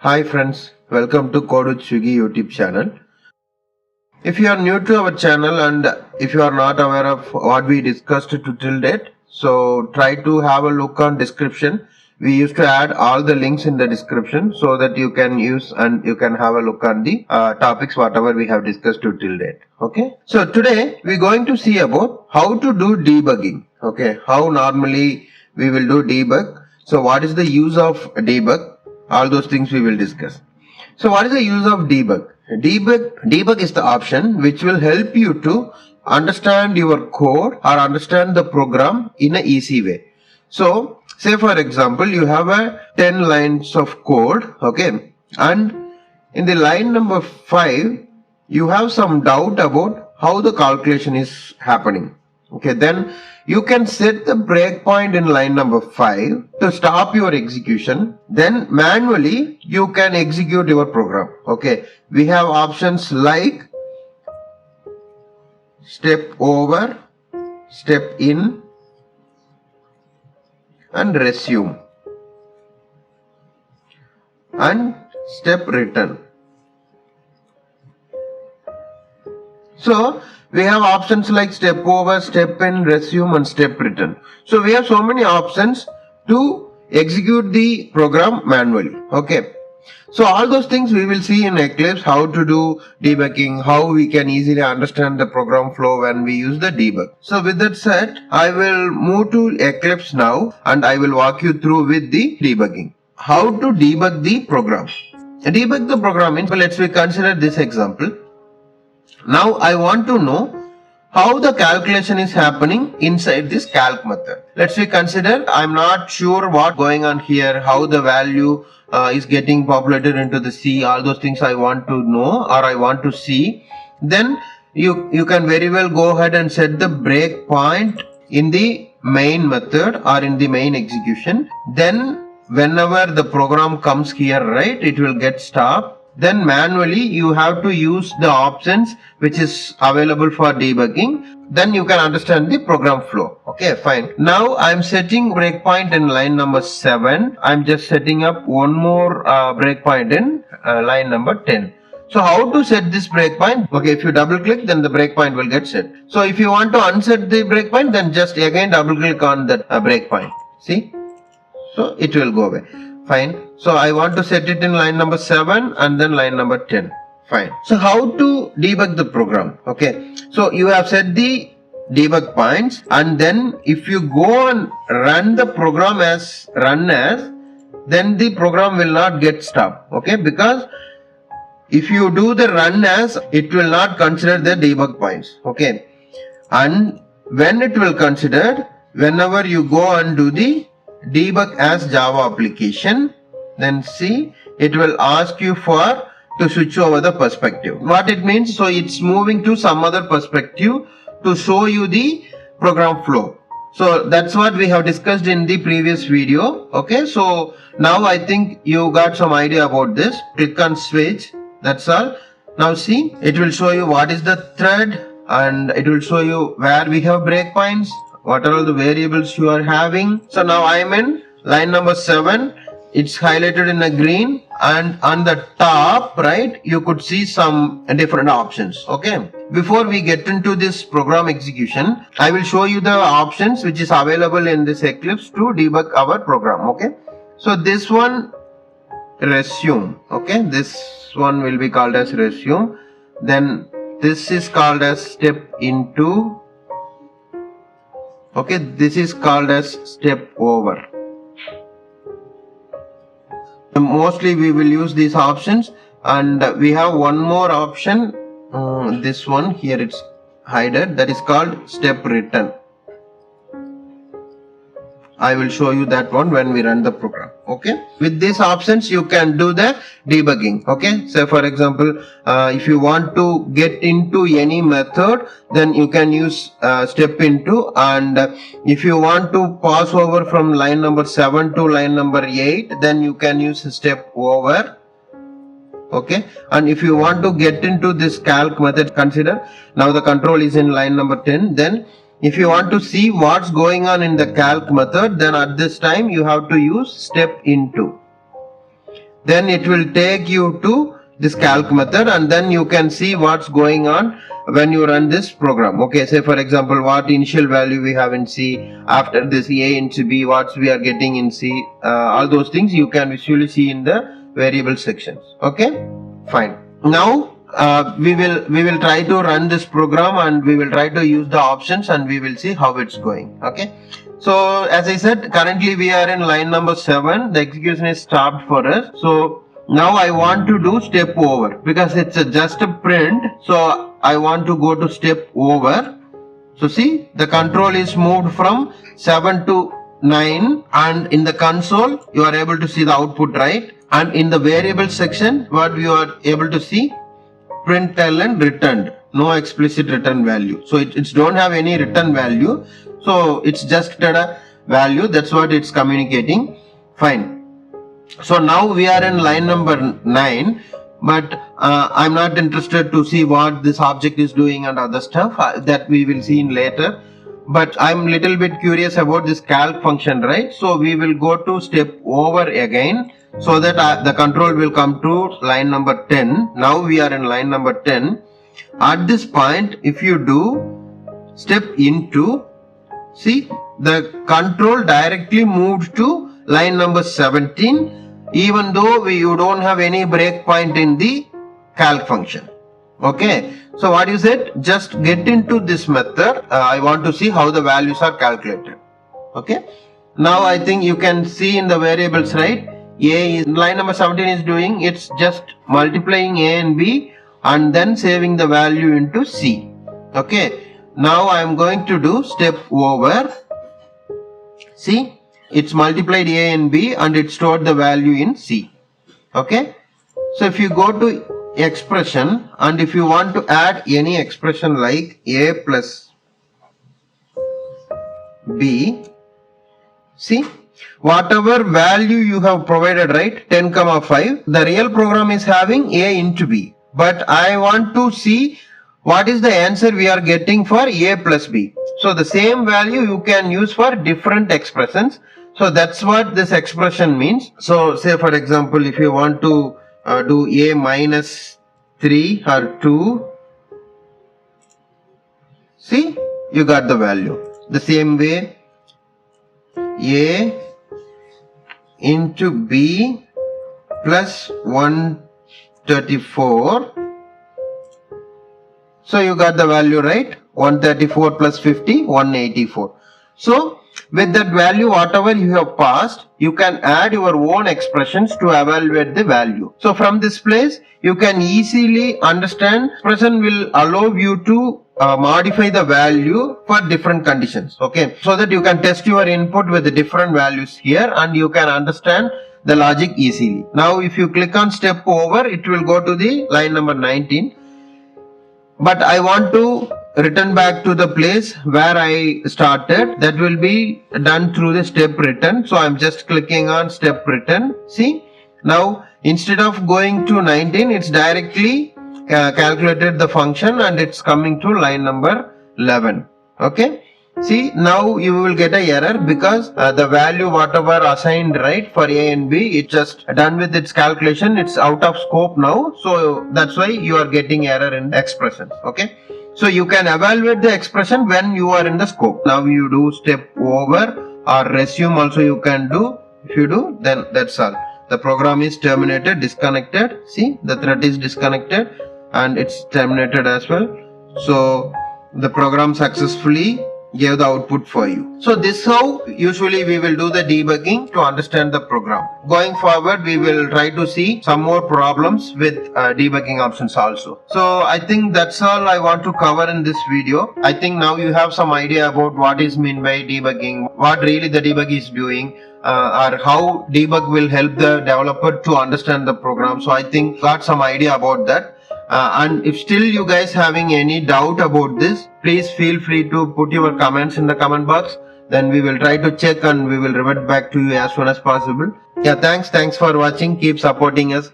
Hi friends, welcome to Code with Swiggy YouTube channel. If you are new to our channel and if you are not aware of what we discussed till date, so try to have a look on description. We used to add all the links in the description so that you can use and you can have a look on the topics whatever we have discussed till date. Okay. So today we're going to see about how to do debugging. Okay. How normally we will do debug. So what is the use of debug? All those things we will discuss. So what is the use of debug? Debug is the option which will help you to understand your code or understand the program in an easy way. So say for example you have a 10 lines of code, okay, and in the line number 5 you have some doubt about how the calculation is happening. Okay, then you can set the breakpoint in line number 5 to stop your execution. Then manually you can execute your program. Okay, we have options like step over, step in, and resume, and step return. So we have options like step over, step in, resume, and step return. So we have so many options to execute the program manually. Okay. So all those things we will see in Eclipse, how to do debugging, how we can easily understand the program flow when we use the debug. So with that said, I will move to Eclipse now and I will walk you through with the debugging. How to debug the program. Debug the program means, let's consider this example. Now I want to know how the calculation is happening inside this calc method. Let's consider I'm not sure what going on here, how the value is getting populated into the C, all those things I want to know or I want to see. Then you can very well go ahead and set the breakpoint in the main method or in the main execution. Then whenever the program comes here, right, it will get stopped. Then manually you have to use the options which is available for debugging. Then you can understand the program flow. Okay, fine. Now I'm setting breakpoint in line number 7. I'm just setting up one more breakpoint in line number 10. So how to set this breakpoint? Okay, if you double click, then the breakpoint will get set. So if you want to unset the breakpoint, then just again double click on that breakpoint. See? So it will go away. Fine. So I want to set it in line number 7 and then line number 10. Fine. So how to debug the program? Okay. So you have set the debug points and then if you go and run the program as run as, then the program will not get stopped. Okay. Because if you do the run as, it will not consider the debug points. Okay. And when it will consider, whenever you go and do the debug as Java application, then see it will ask you for to switch over the perspective. What it means, so it's moving to some other perspective to show you the program flow. So that's what we have discussed in the previous video. Okay, so now I think you got some idea about this. Click on switch, that's all. Now see, it will show you what is the thread and it will show you where we have breakpoints, what are all the variables you are having. So now I am in line number 7. It's highlighted in a green and on the top right you could see some different options. Okay, before we get into this program execution, I will show you the options which is available in this Eclipse to debug our program. Okay, so this one, resume. Okay, this one will be called as resume. Then this is called as step into. Okay, this is called as step over. Mostly we will use these options and we have one more option, this one here, it's hidden, that is called step return. I will show you that one when we run the program. Okay, with these options you can do the debugging. Okay, so for example if you want to get into any method, then you can use step into, and if you want to pass over from line number 7 to line number 8, then you can use step over. Okay, and if you want to get into this calc method, consider now the control is in line number 10, then if you want to see what's going on in the calc method, then at this time you have to use step into. then it will take you to this calc method, and then you can see what's going on when you run this program. Okay, say for example, what initial value we have in C, after this A into B, what we are getting in C, all those things you can visually see in the variable sections. Okay, fine. Now we will try to run this program, and we will try to use the options, and we will see how it's going. Okay, so as I said, currently we are in line number 7. The execution is stopped for us. So now I want to do step over because it's just a print. So I want to go to step over. So see, the control is moved from 7 to 9, and in the console you are able to see the output, right? And in the variable section, what you are able to see, println returned, no explicit return value. So it don't have any return value. So it's just a value. That's what it's communicating. Fine. So now we are in line number 9, but I'm not interested to see what this object is doing and other stuff that we will see in later. But I'm little bit curious about this calc function, right? So we will go to step over again, so that the control will come to line number 10. Now we are in line number 10. At this point, if you do step into, see, the control directly moved to line number 17, even though you don't have any breakpoint in the calc function. Okay, so what is it? Just get into this method. I want to see how the values are calculated. Okay, now I think you can see in the variables, right? A is line number 17 is doing, it's just multiplying A and B and then saving the value into C. Okay, now I am going to do step over. See, it's multiplied A and B and it stored the value in C. Okay, so if you go to expression, and if you want to add any expression like A plus B, see, whatever value you have provided, right, 10, 5, the real program is having A into B, but I want to see what is the answer we are getting for A plus B. So the same value you can use for different expressions. So that's what this expression means. So say for example, if you want to do A minus 3 or 2, see, you got the value. The same way, A into B plus 134. So you got the value, right? 134 plus 50, 184. So with that value, whatever you have passed, you can add your own expressions to evaluate the value. So from this place, you can easily understand expression will allow you to modify the value for different conditions. Okay, so that you can test your input with the different values here, and you can understand the logic easily. Now if you click on step over, it will go to the line number 19. But I want to return back to the place where I started. That will be done through the step return. So I'm just clicking on step return. See, now instead of going to 19, it's directly calculated the function and it's coming to line number 11. Okay, see, now you will get a error because the value whatever assigned, right, for A and B, it's just done with its calculation. It's out of scope now, so that's why you are getting error in expressions. Okay, so you can evaluate the expression when you are in the scope. Now you do step over or resume also you can do. If you do, then that's all. The program is terminated, disconnected. See, the thread is disconnected and it's terminated as well. So the program successfully gave the output for you. So this is how usually we will do the debugging to understand the program. Going forward, we will try to see some more problems with debugging options also. So I think that's all I want to cover in this video. I think now you have some idea about what is meant by debugging, what really the debug is doing, or how debug will help the developer to understand the program. So I think got some idea about that. And if still you guys having any doubt about this, please feel free to put your comments in the comment box. Then we will try to check and we will revert back to you as soon as possible. Yeah, thanks for watching. Keep supporting us.